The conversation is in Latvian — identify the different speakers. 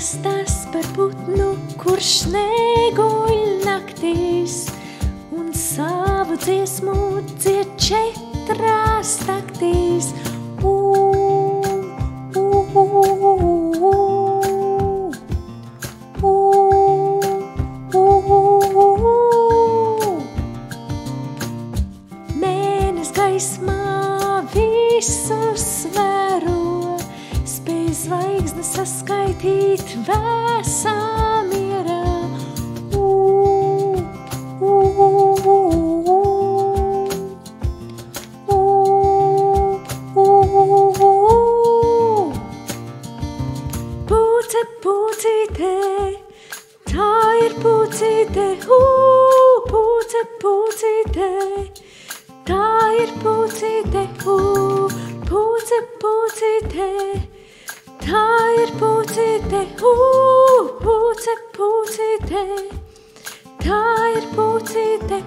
Speaker 1: stāsts par putnu, kurš neguļ naktīs un savu dziesmu dzied 4 taktīs. Mēnes gaismā visus vēro, spēj zvaigznes saskaitīt vēsā mierā. Pūce, pūcīte, tā ir pūcīte, pūce, pūcīte, tā ir pūcīte, pūce, pūcīte, tā ir pūcīte, pūce, pūcīte, tā ir pūcīte,